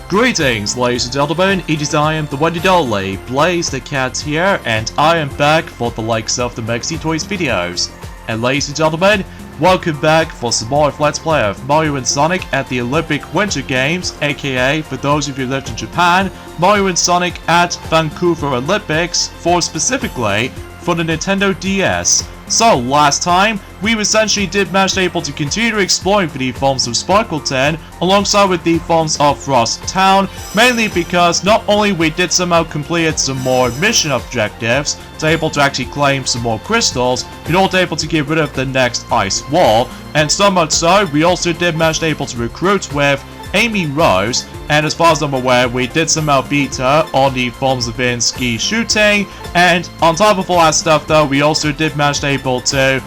Greetings, ladies and gentlemen, it is I am the one and only Blaze the Cat here, and I am back for the likes of the Maxi Toys videos. And ladies and gentlemen, welcome back for some more Let's Play of Mario and Sonic at the Olympic Winter Games, aka, for those of you who lived in Japan, Mario and Sonic at Vancouver Olympics, specifically for the Nintendo DS. So, last time, we essentially did manage able to continue exploring for the forms of Sparkle 10 alongside with the forms of Frost Town, mainly because not only we did somehow complete some more mission objectives, to able to actually claim some more crystals, in order to able to get rid of the next ice wall, and so much so, we also did manage able to recruit with Amy Rose, and as far as I'm aware, we did somehow beat her on the forms of in ski shooting, and on top of all that stuff though, we also did manage able to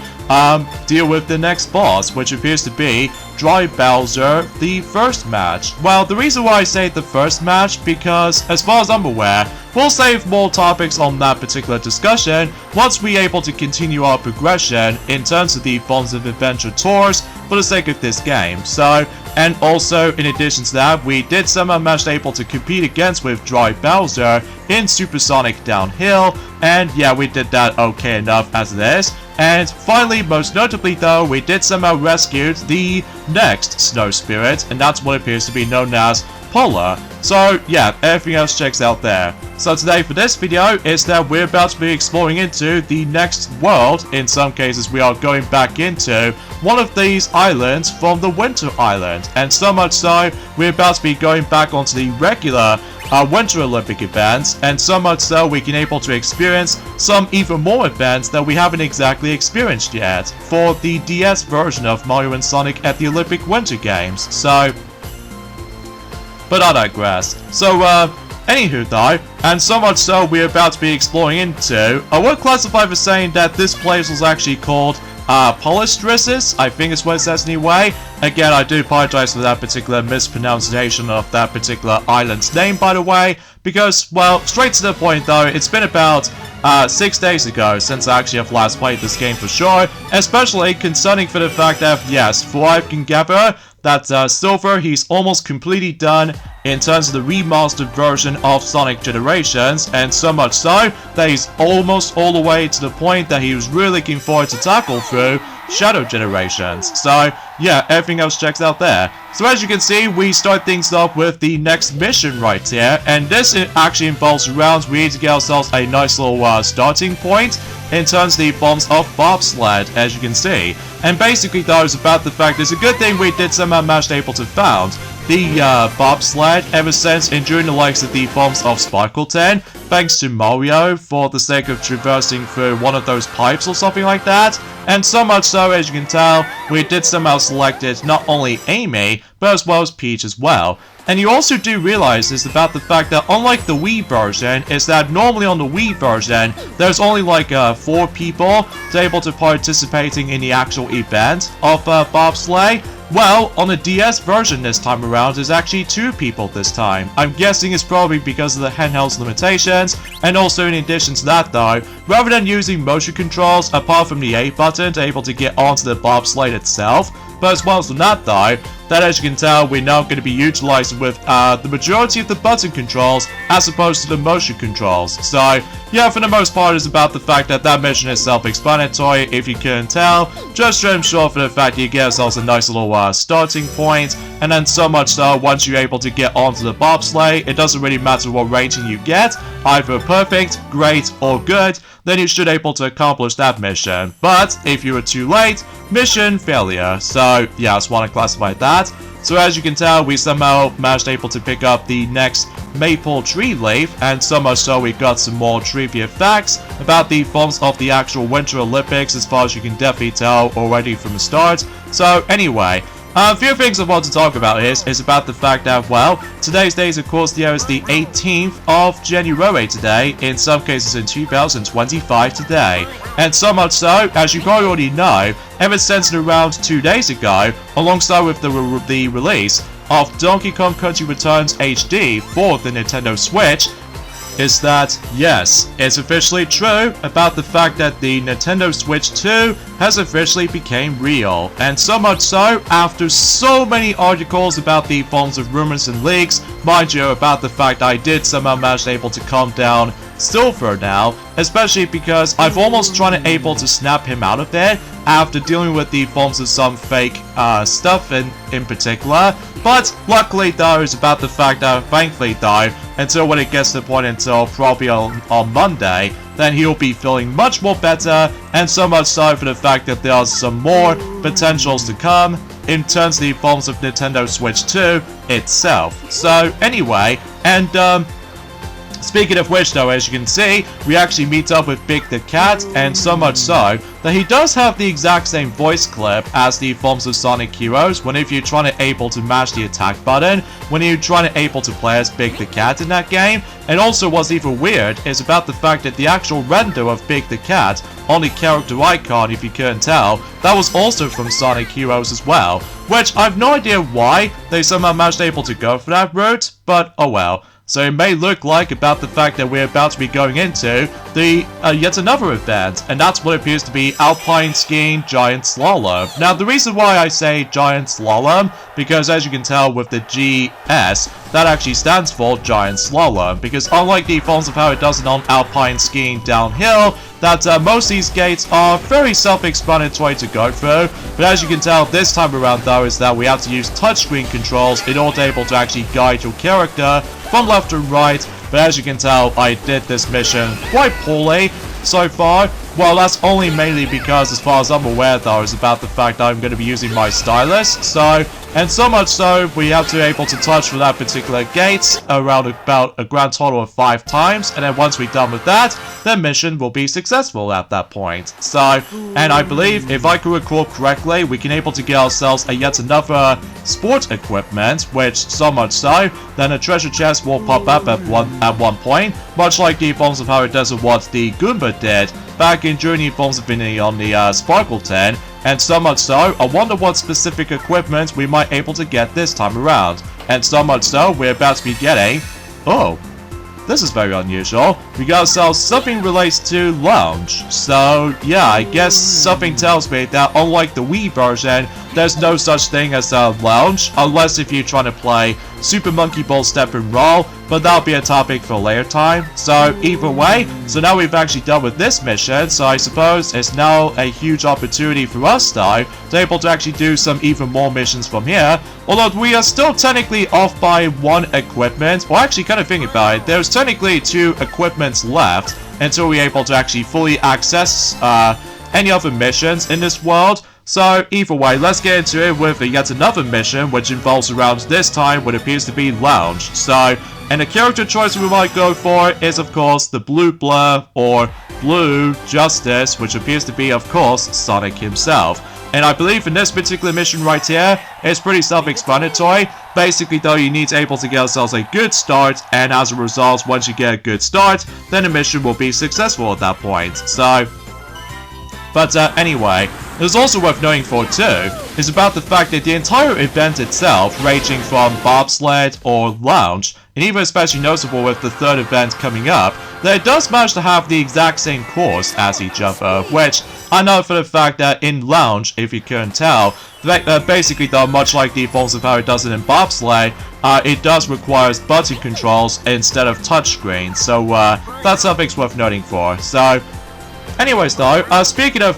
deal with the next boss, which appears to be Dry Bowser, the first match. Well, the reason why I say the first match, because as far as I'm aware, we'll save more topics on that particular discussion once we're able to continue our progression in terms of the forms of adventure tours for the sake of this game. So, and also in addition to that, we did somehow manage able to compete against with Dry Bowser in Supersonic Downhill, and yeah, we did that okay enough as it is. And finally, most notably though, we did somehow rescue the next Snow Spirit, and that's what appears to be known as Polar. So yeah, everything else checks out there. So today for this video is that we're about to be exploring into the next world. In some cases we are going back into one of these islands from the Winter Island, and so much so we're about to be going back onto the regular Winter Olympic events, and so much so we can able to experience some even more events that we haven't exactly experienced yet for the DS version of Mario and Sonic at the Olympic Winter Games. So, but I digress. So, anywho though, and so much so we're about to be exploring into, I would classify for saying that this place was actually called Polastraits, I think is what it says anyway. Again, I do apologize for that particular mispronunciation of that particular island's name, by the way, because, well, straight to the point though, it's been about 6 days ago since I actually have last played this game for sure, especially concerning for the fact that, yes, for I can gather that Silver, he's almost completely done in terms of the remastered version of Sonic Generations, and so much so that he's almost all the way to the point that he was really looking forward to tackle through Shadow Generations. So yeah, everything else checks out there. So as you can see, we start things off with the next mission right here, and this actually involves rounds. We need to get ourselves a nice little starting point in terms of the forms of bobsled, as you can see. And basically though, it's about the fact it's a good thing we did somehow manage able to found the bobsled ever since enduring the likes of the forms of Sparkle 10, thanks to Mario for the sake of traversing through one of those pipes or something like that. And so much so, as you can tell, we did somehow selected not only Amy, but as well as Peach as well. And you also do realize is about the fact that unlike the Wii version, is that normally on the Wii version, there's only like 4 people able to participating in the actual event of bobsleigh. Well, on the DS version this time around, there's actually 2 people this time. I'm guessing it's probably because of the handheld's limitations, and also in addition to that though, rather than using motion controls apart from the A button to able to get onto the bobsled itself, but as well as that though, that as you can tell, we're now going to be utilizing with the majority of the button controls as opposed to the motion controls. So yeah, for the most part, it's about the fact that that mission is self-explanatory if you couldn't tell, just to ensure for the fact that you get yourselves a nice little starting point, and then so much so once you're able to get onto the bobsleigh, it doesn't really matter what rating you get, either perfect, great, or good, then you should able to accomplish that mission. But if you were too late, mission failure. So yeah, I just want to classify that. So as you can tell, we somehow managed able to pick up the next maple tree leaf, and so much so we got some more trivia facts about the forms of the actual Winter Olympics, as far as you can definitely tell already from the start. So anyway, a few things I want to talk about is about the fact that, well, today's date, of course, there is the 18th of January today, in some cases in 2025 today. And so much so, as you probably already know, ever since around 2 days ago, alongside with the release of Donkey Kong Country Returns HD for the Nintendo Switch, is that, yes, it's officially true about the fact that the Nintendo Switch 2 has officially become real. And so much so, after so many articles about the forms of rumors and leaks, mind you, about the fact I did somehow manage able to calm down still for now, especially because I've almost tried able to snap him out of there after dealing with the forms of some fake stuff in particular. But luckily though, it's about the fact that thankfully though, until when it gets to the point until probably on Monday, then he'll be feeling much more better, and so much so for the fact that there are some more potentials to come in terms of the forms of Nintendo Switch 2 itself. So anyway, and speaking of which though, as you can see, we actually meet up with Big the Cat, and so much so that he does have the exact same voice clip as the forms of Sonic Heroes whenever you're trying to able to mash the attack button, when you're trying to able to play as Big the Cat in that game. And also what's even weird is about the fact that the actual render of Big the Cat on the character icon, if you couldn't tell, that was also from Sonic Heroes as well, which I've no idea why they somehow managed able to go for that route, but oh well. So it may look like about the fact that we're about to be going into the yet another event, and that's what appears to be Alpine Skiing Giant Slalom. Now the reason why I say Giant Slalom, because as you can tell with the GS, that actually stands for Giant Slalom, because unlike the forms of how it does it on Alpine Skiing Downhill, that most of these gates are very self-explanatory to go through, but as you can tell this time around though is that we have to use touchscreen controls in order to able to actually guide your character from left to right. But as you can tell, I did this mission quite poorly so far. Well, that's only mainly because, as far as I'm aware though, is about the fact that I'm going to be using my stylus. So, and so much so, we have to be able to touch for that particular gate around about a grand total of 5 times. And then once we're done with that, the mission will be successful at that point. So, and I believe, if I can recall correctly, we can able to get ourselves a yet another sport equipment, which so much so, then a treasure chest will pop up at one point, much like the forms of how it does what the Goomba did back in during Forms of Infinity on the Sparkle 10, and so much so, I wonder what specific equipment we might able to get this time around. And so much so, we're about to be getting, oh, this is very unusual, we got ourselves something related to lounge. So yeah, I guess something tells me that unlike the Wii version, there's no such thing as a lounge, unless if you're trying to play Super Monkey Ball Step and Roll, but that'll be a topic for a later time. So either way, so now we've actually done with this mission, so I suppose it's now a huge opportunity for us though, to be able to actually do some even more missions from here. Although we are still technically off by 1 equipment, or actually kind of thinking about it, there's technically 2 equipments left until we're able to actually fully access any other missions in this world. So either way, let's get into it with yet another mission, which involves around this time what appears to be lounge. So, and the character choice we might go for is of course the Blue Blur or Blue Justice, which appears to be of course Sonic himself. And I believe in this particular mission right here, it's pretty self-explanatory. Basically though, you need to able to get ourselves a good start, and as a result, once you get a good start, then the mission will be successful at that point. So, but anyway, it's also worth noting for too, is about the fact that the entire event itself, ranging from bobsled or lounge, and even especially noticeable with the 3rd event coming up, that it does manage to have the exact same course as each other, which I know for the fact that in lounge, if you couldn't tell, basically though, much like the forms of how it does it in bobsleigh, it does require button controls instead of touchscreen, so that's something worth noting for. So, anyways though, speaking of,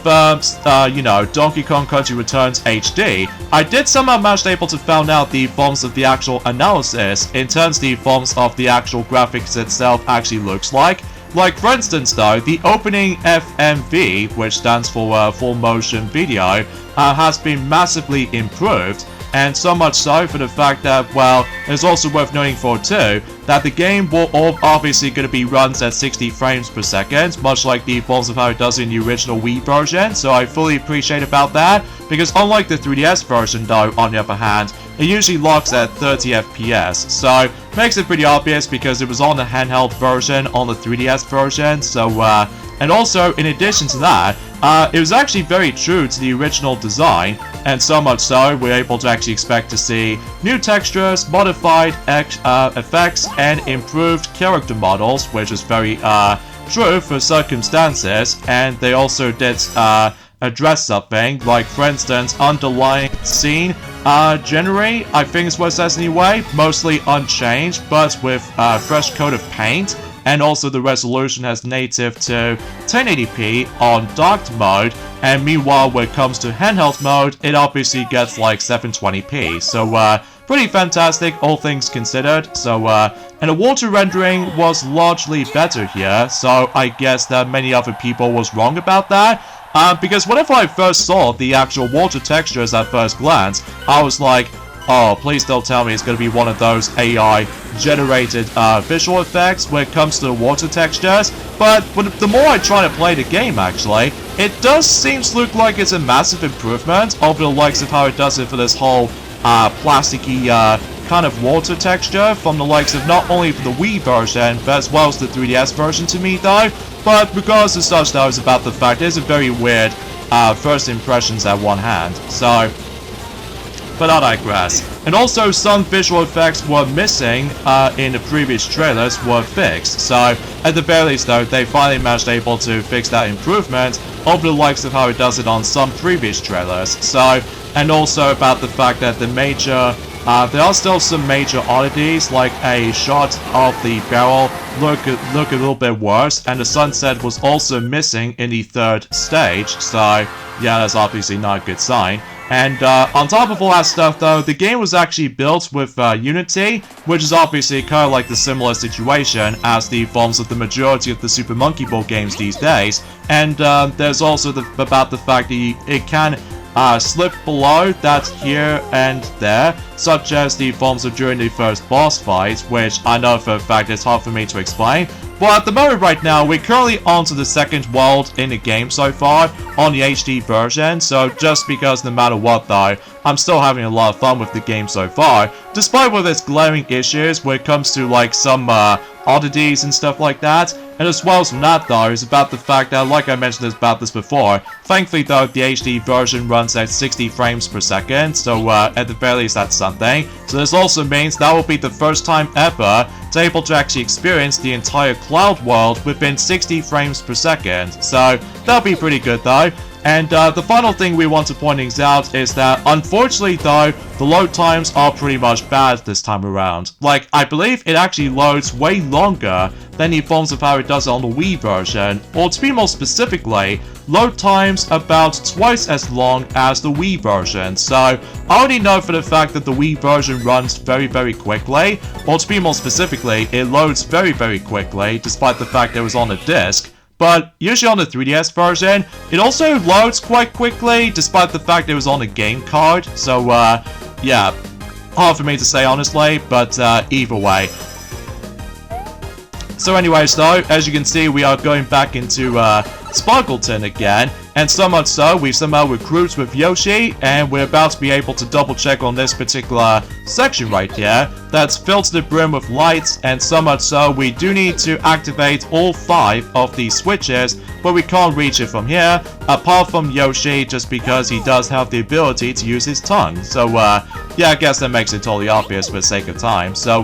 you know, Donkey Kong Country Returns HD, I did somehow manage to able to find out the forms of the actual analysis in terms of the forms of the actual graphics itself actually looks like. Like for instance though, the opening FMV, which stands for full motion video, has been massively improved. And so much so for the fact that, well, it's also worth noting for too, that the game will obviously going to be runs at 60 frames per second, much like the forms of how it does in the original Wii version, so I fully appreciate about that, because unlike the 3DS version though, on the other hand, it usually locks at 30 FPS, so makes it pretty obvious because it was on the handheld version on the 3DS version, so And also, in addition to that, it was actually very true to the original design, and so much so, we're able to actually expect to see new textures, modified effects, and improved character models, which is very true for circumstances. And they also did address something, like for instance, underlying scene generally, I think is what it says anyway, mostly unchanged, but with a fresh coat of paint. And also the resolution has native to 1080p on docked mode, and meanwhile when it comes to handheld mode, it obviously gets like 720p. So pretty fantastic, all things considered. So and the water rendering was largely better here, so I guess that many other people was wrong about that. Because whenever I first saw the actual water textures at first glance, I was like, oh, please don't tell me it's going to be one of those AI-generated visual effects when it comes to the water textures. But the more I try to play the game, actually, it does seem to look like it's a massive improvement over the likes of how it does it for this whole plasticky kind of water texture from the likes of not only for the Wii version, but as well as the 3DS version to me, though. But regardless of such, though, it's about the fact it's a very weird first impressions at one hand. So, but I digress. And also, some visual effects were missing in the previous trailers were fixed. So, at the very least, though, they finally managed able to fix that improvement over the likes of how it does it on some previous trailers. So, and also about the fact that the major there are still some major oddities, like a shot of the barrel look a little bit worse, and the sunset was also missing in the third stage, so yeah, that's obviously not a good sign. And on top of all that stuff, though, the game was actually built with Unity, which is obviously kind of like the similar situation as the forms of the majority of the Super Monkey Ball games these days. And there's also about the fact that it can slip below that here and there, such as the forms of during the first boss fight, which I know for a fact it's hard for me to explain. But at the moment right now, we're currently on to the second world in the game so far, on the HD version, so just because no matter what though, I'm still having a lot of fun with the game so far, despite with its glaring issues when it comes to like some oddities and stuff like that. And as well as from that though, is about the fact that, like I mentioned about this before, thankfully though, the HD version runs at 60 frames per second, so at the very least that's something. So this also means that will be the first time ever to able to actually experience the entire cloud world within 60 frames per second. So that'll be pretty good though. And the final thing we want to point out is that, unfortunately though, the load times are pretty much bad this time around. Like, I believe it actually loads way longer than the forms of how it does on the Wii version, or to be more specifically, load times about twice as long as the Wii version. So, I already know for the fact that the Wii version runs very, very quickly, or to be more specifically, it loads very, very quickly, despite the fact that it was on a disc. But usually on the 3DS version, it also loads quite quickly, despite the fact it was on a game card. So, yeah, hard for me to say honestly, but either way. So anyways though, as you can see, we are going back into Sparkleton again, and so much so, we somehow recruit with Yoshi, and we're about to be able to double check on this particular section right here, that's filled to the brim with lights, and so much so, we do need to activate all 5 of these switches, but we can't reach it from here, apart from Yoshi, just because he does have the ability to use his tongue. So, yeah, I guess that makes it totally obvious for the sake of time. So,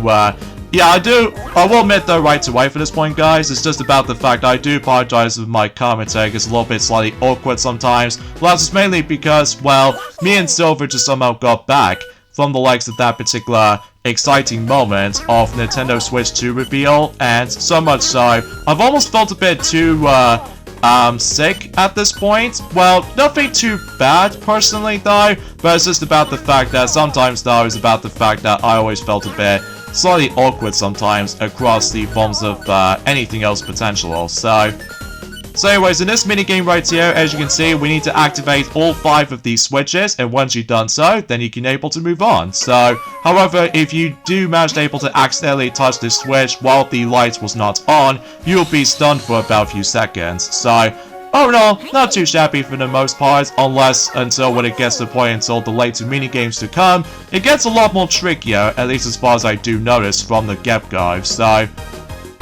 yeah, I will admit though right away for this point, guys, it's just about the fact I do apologize if my commentary is a little bit slightly awkward sometimes. Well, that's just mainly because, well, me and Silver just somehow got back from the likes of that particular exciting moment of Nintendo Switch 2 reveal, and so much so, I've almost felt a bit too, sick at this point. Well, nothing too bad personally though, but it's just about the fact that sometimes though, it's about the fact that I always felt a bit slightly awkward sometimes across the forms of anything else potential. So anyways, in this minigame right here, as you can see, we need to activate all 5 of these switches, and once you've done so, then you can able to move on. So, however, if you do manage to able to accidentally touch this switch while the light was not on, you'll be stunned for about a few seconds. So, oh no, not too shabby for the most part, until when it gets to the point until the later minigames to come, it gets a lot more trickier, at least as far as I do notice from the get-go. So,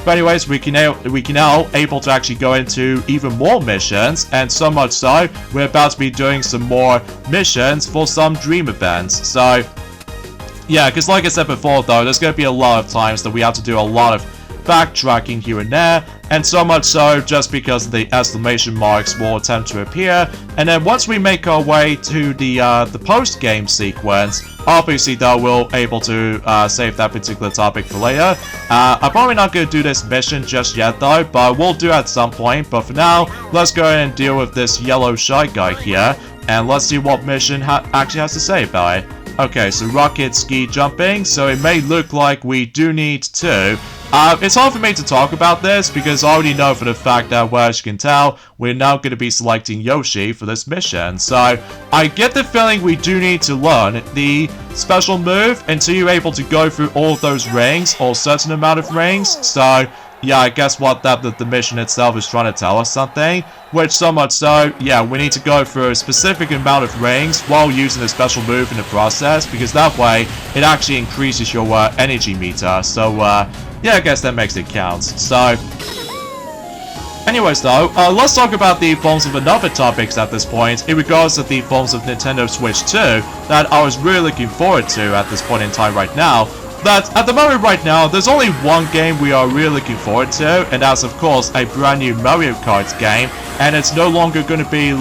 But anyways, we can now able to actually go into even more missions, and so much so, we're about to be doing some more missions for some dream events. So, yeah, because like I said before though, there's going to be a lot of times that we have to do a lot of backtracking here and there, and so much so just because the exclamation marks will attempt to appear. And then once we make our way to the post-game sequence, obviously though we'll able to save that particular topic for later. I'm probably not going to do this mission just yet though, but we'll do at some point. But for now, let's go ahead and deal with this yellow shy guy here, and let's see what mission actually has to say about it. Okay, so rocket ski jumping, so it may look like we do need to. It's hard for me to talk about this because I already know for the fact that, well, as you can tell, we're now going to be selecting Yoshi for this mission. So, I get the feeling we do need to learn the special move until you're able to go through all of those rings, or a certain amount of rings. So, yeah, I guess what the mission itself is trying to tell us something. Which, so much so, yeah, we need to go through a specific amount of rings while using a special move in the process, because that way, it actually increases your energy meter. So, yeah, I guess that makes it count. So, anyways though, let's talk about the forms of another topics at this point in regards to the forms of Nintendo Switch 2 that I was really looking forward to at this point in time right now. That at the moment right now, there's only one game we are really looking forward to, and that's of course a brand new Mario Kart game, and it's no longer going to be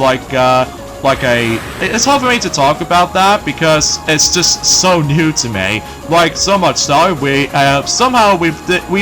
it's hard for me to talk about that because it's just so new to me. Like, so much so, we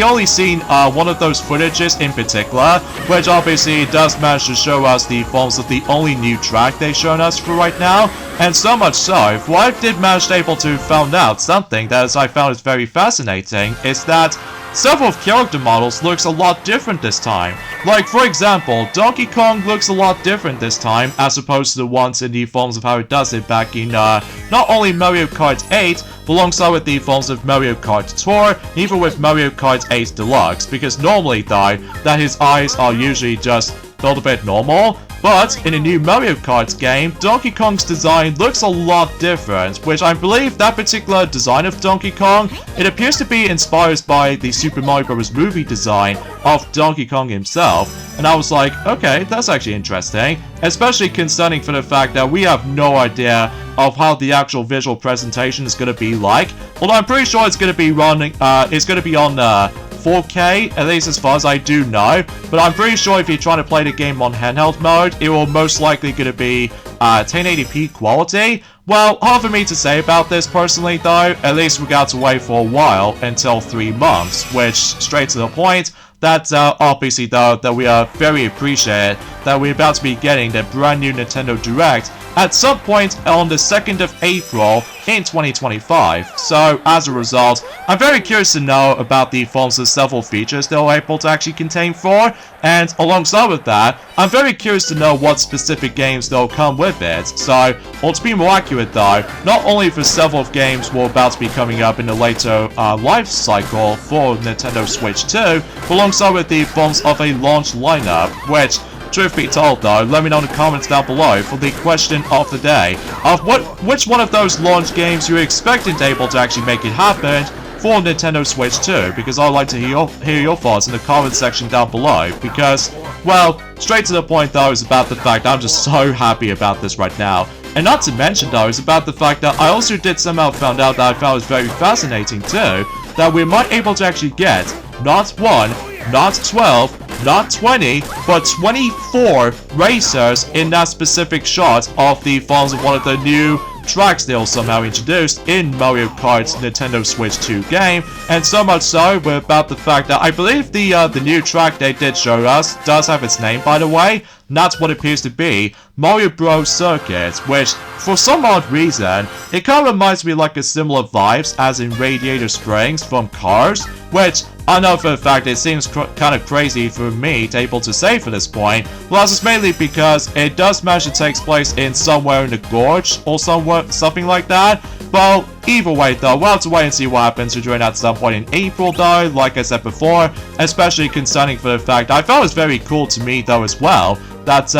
only seen one of those footages in particular, which obviously does manage to show us the forms of the only new track they've shown us for right now. And so much so, if I did manage to able to found out something that I found is very fascinating, is that several of character models looks a lot different this time. Like, for example, Donkey Kong looks a lot different this time as opposed to the ones in the forms of how it does it back in not only Mario Kart 8, but alongside with the forms of Mario Kart Tour, even with Mario Kart 8 Deluxe, because normally though, that his eyes are usually just felt a bit normal. But in a new Mario Kart game, Donkey Kong's design looks a lot different, which I believe that particular design of Donkey Kong, it appears to be inspired by the Super Mario Bros. Movie design of Donkey Kong himself. And I was like, okay, that's actually interesting, especially concerning for the fact that we have no idea of how the actual visual presentation is going to be like. Although I'm pretty sure it's going to be running, it's going to be on 4K, at least as far as I do know, but I'm pretty sure if you're trying to play the game on handheld mode, it will most likely going to be 1080p quality. Well, hard for me to say about this personally though, at least we got to wait for a while until 3 months, which, straight to the point, that obviously though, that we are very appreciated that we're about to be getting the brand new Nintendo Direct at some point on the 2nd of April in 2025. So, as a result, I'm very curious to know about the forms of several features they're able to actually contain for, and alongside with that, I'm very curious to know what specific games they'll come with it. So, well, to be more accurate though, not only for several games we're about to be coming up in the later life cycle for Nintendo Switch 2, but alongside with the forms of a launch lineup, which, truth be told though, let me know in the comments down below for the question of the day of which one of those launch games you're expecting to able to actually make it happen for Nintendo Switch 2, because I'd like to hear your thoughts in the comment section down below, because, well, straight to the point though is about the fact I'm just so happy about this right now. And not to mention though is about the fact that I also did somehow found out that I found was very fascinating too, that we might able to actually get not 1, not 12, not 20, but 24 racers in that specific shot of the forms of one of the new tracks they'll somehow introduced in Mario Kart's Nintendo Switch 2 game, and so much so about the fact that I believe the new track they did show us does have its name, by the way, and that's what it appears to be, Mario Bros. Circuit, which, for some odd reason, it kind of reminds me like a similar vibes as in Radiator Springs from Cars, which I know for a fact it seems kind of crazy for me to able to say for this point. Well, that's just mainly because it does manage to take place in somewhere in the gorge or something like that. Well, either way though, we'll have to wait and see what happens during at some point in April though, like I said before, especially concerning for the fact I felt it was very cool to me though as well, that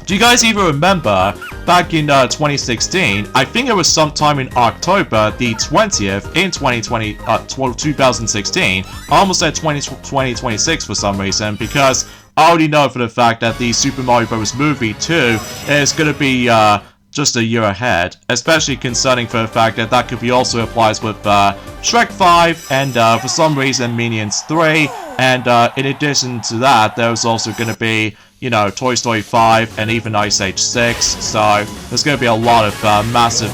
Do you guys even remember back in 2016, I think it was sometime in October the 20th in 2016, I almost said 2026 for some reason, because I already know for the fact that the Super Mario Bros. Movie 2 is going to be just a year ahead, especially concerning for the fact that that could be also applies with Shrek 5 and for some reason Minions 3, and in addition to that, there's also going to be, you know, Toy Story 5 and even Ice Age 6, so there's going to be a lot of massive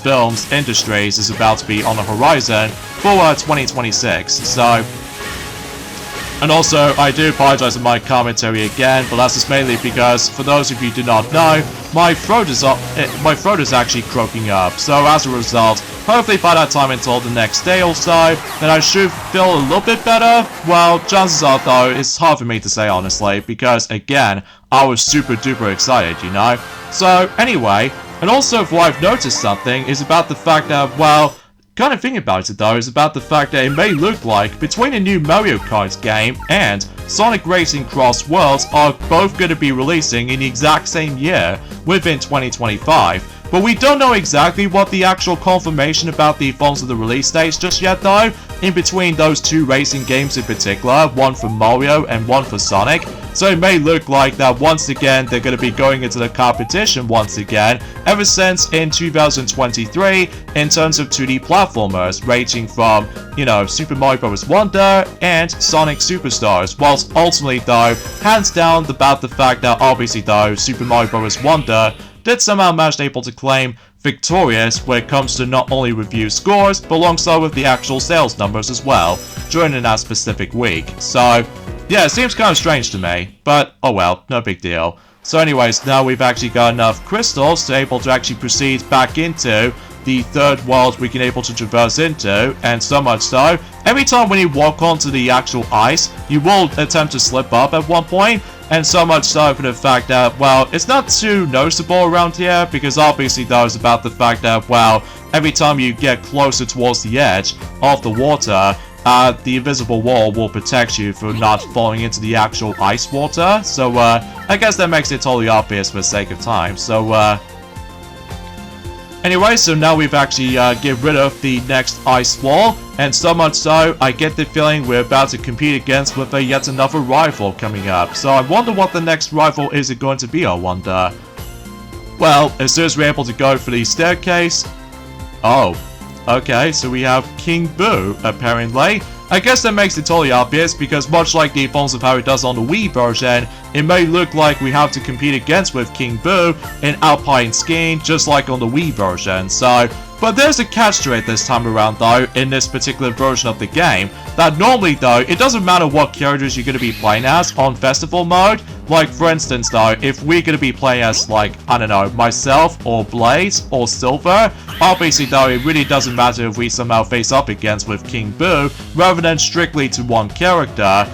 films industries is about to be on the horizon for 2026, so... And also, I do apologize for my commentary again, but that's just mainly because, for those of you who do not know, my throat is actually croaking up. So as a result, hopefully by that time until the next day or so, then I should feel a little bit better. Well, chances are though, it's hard for me to say honestly, because again, I was super duper excited, you know? So anyway, and also if I've noticed something is about the fact that, well, kind of thing about it though is about the fact that it may look like between a new Mario Kart game and Sonic Racing Cross Worlds are both going to be releasing in the exact same year within 2025. But we don't know exactly what the actual confirmation about the forms of the release dates just yet though, in between those two racing games in particular, one for Mario and one for Sonic. So it may look like that once again they're going to be going into the competition once again, ever since in 2023 in terms of 2D platformers, ranging from, you know, Super Mario Bros. Wonder and Sonic Superstars, whilst ultimately though, hands down about the fact that obviously though, Super Mario Bros. Wonder did somehow manage able to claim victorious when it comes to not only review scores, but alongside with the actual sales numbers as well, during that specific week. So, yeah, it seems kind of strange to me, but oh well, no big deal. So anyways, now we've actually got enough crystals to able to actually proceed back into the third world we can able to traverse into, and so much so, every time when you walk onto the actual ice, you will attempt to slip up at one point, and so much so for the fact that, well, it's not too noticeable around here, because obviously though it's about the fact that, well, every time you get closer towards the edge of the water, the invisible wall will protect you from not falling into the actual ice water, so I guess that makes it totally obvious for the sake of time, so anyway, so now we've actually get rid of the next ice wall, and so much so, I get the feeling we're about to compete against with yet another rival coming up. So I wonder what the next rival is going to be, I wonder. Well, as soon as we're able to go for the staircase... Oh, okay, so we have King Boo, apparently. I guess that makes it totally obvious, because much like the forms of how it does on the Wii version, it may look like we have to compete against with King Boo in Alpine Skiing, just like on the Wii version, so... But there's a catch to it this time around though, in this particular version of the game, that normally though, it doesn't matter what characters you're going to be playing as on Festival Mode. Like for instance though, if we're going to be playing as like, I don't know, myself or Blaze or Silver, obviously though it really doesn't matter if we somehow face up against with King Boo, rather than strictly to one character.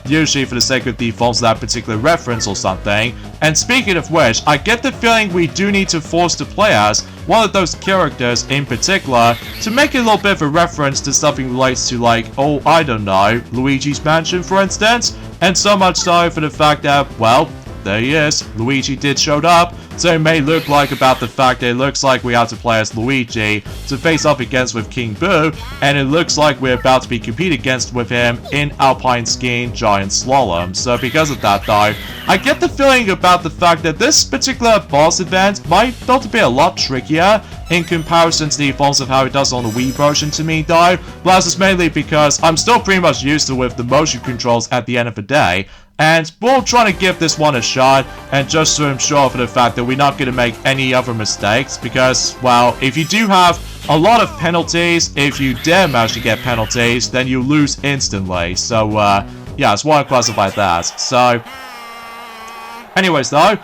Usually for the sake of the forms of that particular reference or something. And speaking of which, I get the feeling we do need to force to play as one of those characters in particular to make a little bit of a reference to something relates to like, oh, I don't know, Luigi's Mansion for instance. And so much so for the fact that, well, there he is, Luigi did showed up, so it may look like about the fact that it looks like we have to play as Luigi to face up against with King Boo, and it looks like we're about to be competing against with him in Alpine Skiing Giant Slalom. So because of that though, I get the feeling about the fact that this particular boss event might feel to be a lot trickier in comparison to the forms of how it does on the Wii version to me though, but that's just mainly because I'm still pretty much used to with the motion controls at the end of the day. And we'll try to give this one a shot, and just to ensure for the fact that we're not going to make any other mistakes, because, well, if you do have a lot of penalties, if you dare manage to get penalties, then you lose instantly. So, yeah, I just want to classify that. So, anyways though,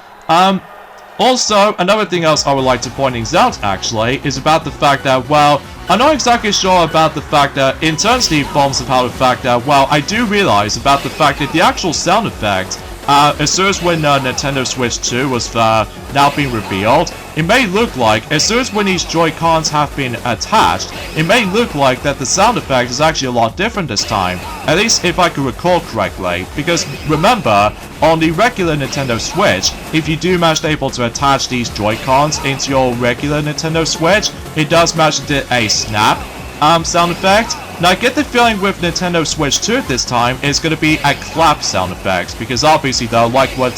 also, another thing else I would like to point out, actually, is about the fact that, well, I'm not exactly sure about the fact that, in terms of the forms of how the fact that, well, I do realize about the fact that the actual sound effect as soon as when Nintendo Switch 2 was now being revealed, it may look like, as soon as when these Joy-Cons have been attached, it may look like that the sound effect is actually a lot different this time. At least if I can recall correctly, because remember, on the regular Nintendo Switch, if you do manage to able to attach these Joy-Cons into your regular Nintendo Switch, it does manage to do a snap sound effect. Now I get the feeling with Nintendo Switch 2 this time, it's going to be a clap sound effect, because obviously though, like what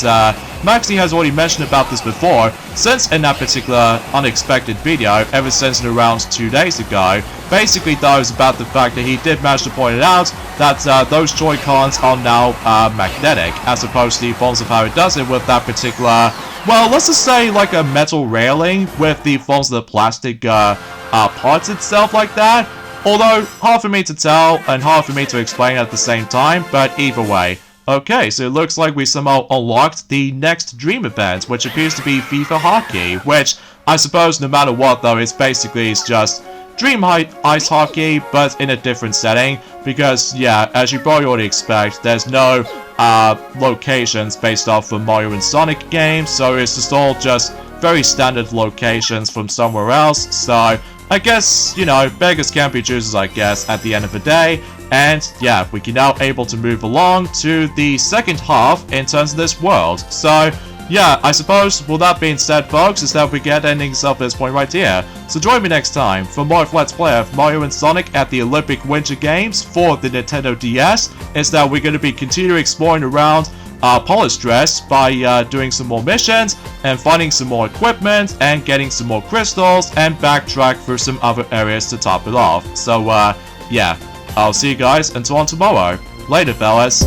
Maxi has already mentioned about this before, since in that particular unexpected video, ever since around 2 days ago, basically though is about the fact that he did manage to point it out that those Joy-Cons are now magnetic, as opposed to the forms of how it does it with that particular, well, let's just say like a metal railing with the forms of the plastic parts itself like that. Although, hard for me to tell, and hard for me to explain at the same time, but either way. Okay, so it looks like we somehow unlocked the next dream event, which appears to be FIFA Hockey, which, I suppose no matter what though, it's just Dream Ice Hockey, but in a different setting, because, yeah, as you probably already expect, there's no locations based off the Mario and Sonic games, so it's just all just very standard locations from somewhere else, so I guess, you know, beggars can't be choosers, I guess, at the end of the day. And, yeah, we can now able to move along to the second half in terms of this world. So, yeah, I suppose, with that being said, folks, is that we get endings of this point right here. So join me next time for more of Let's Play of Mario and Sonic at the Olympic Winter Games for the Nintendo DS. Is that we're going to be continuing exploring around Polastraits by doing some more missions and finding some more equipment and getting some more crystals and backtrack for some other areas to top it off. So yeah, I'll see you guys until on tomorrow. Later, fellas.